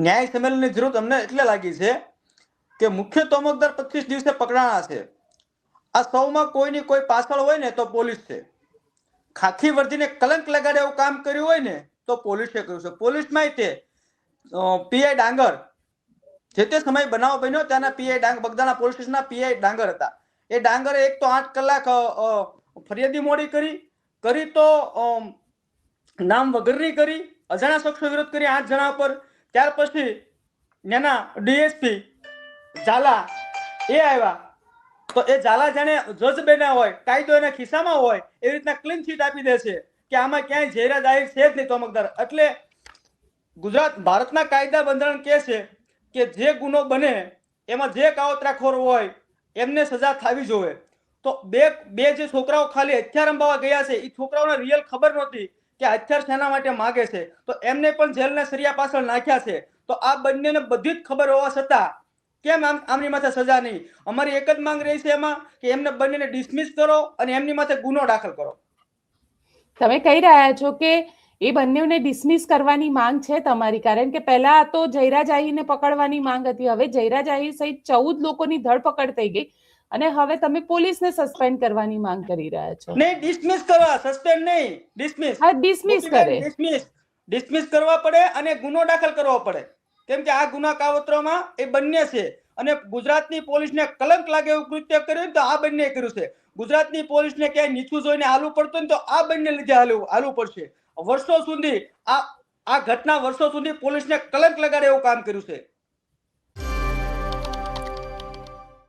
ન્યાય સંમેલનની જરૂર અમને એટલે લાગી છે કે મુખ્ય તોમકદાર 25 દિવસે પકડાણા છે. આ સૌમાં કોઈની કોઈ પાછળ હોય ને તો પોલીસ છે. ખાખી વર્દીને કલંક લગાડે એવું કામ કર્યું હોય ને તો પોલીસે કર્યું છે. પોલીસમાં તે પીઆઈ ડાંગર, જે તે સમય બનાવ બન્યો ત્યાંના પીઆઈ ડાંગર, બગદાણા પોલીસ સ્ટેશનના પીઆઈ ડાંગર હતા. એ ડાંગરે એક તો 8 કલાક ફરિયાદી મોડી કરી તો નામ વગરની કરી, અજાણા શખ્સો વિરોધ કરી 8 જણા પર. ત્યાર પછી ત્યાંના ડીએસપી ઝાલા એ આવ્યા તો એ ઝાલા જાણે જજ બન્યા હોય, કાયદો એના ખિસ્સામાં હોય એવી રીતના ક્લીન ચીટ આપી દે છે કે આમાં ક્યાંય ઝેરા જાહેર છે જ નહીં તોમકદાર. એટલે ગુજરાત ભારતના કાયદા બંધારણ કહે છે કે જે ગુનો બને એમાં જે કાવતરાખોર હોય એમને સજા થવી જોઈએ. તો બે જે છોકરાઓ ખાલી હથિયાર અંબાવા ગયા છે એ છોકરાઓને રિયલ ખબર નહોતી કે હથિયાર શેના માટે માગે છે, તો એમને પણ જેલના સરિયા પાછળ નાખ્યા છે. તો આ બંનેને બધી જ ખબર હોવા છતાં કેમ આમની માથે સજા નહીં? અમારી એક જ માંગ રહી છે એમાં કે એમને બંનેને ડિસમિસ કરો અને એમની માથે ગુનો દાખલ કરો. તમે કહી રહ્યા છો કે એ બંનેને ડિસમિસ કરવાની માંગ છે તમારી, કારણ કે પહેલા તો જયરા જાહીને પકડવાની માંગ હતી, હવે જયરા જાહી સહિત 14 લોકોની ધરપકડ થઈ ગઈ અને હવે તમે પોલીસને સસ્પેન્ડ કરવાની માંગ કરી રહ્યા છો. નહીં, ડિસમિસ કરવા, સસ્પેન્ડ નહીં, ડિસમિસ. હા, ડિસમિસ કરે, ડિસમિસ કરવા પડે અને ગુનો દાખલ કરવો પડે, કેમ કે આ ગુના કાવતરામાં એ બંને છે. અને ગુજરાતની પોલીસને કલંક લાગે એવું કૃત્ય કર્યું તો આ બંને કર્યું છે. ગુજરાતની પોલીસને ક્યાંય નીચું જોઈને હાલવું પડતું ને તો આ બંને લીધે હાલવું પડશે. વર્ષો સુધી આ ઘટના વર્ષો સુધી પોલીસને કલંક લગાડે એવું કામ કર્યું છે.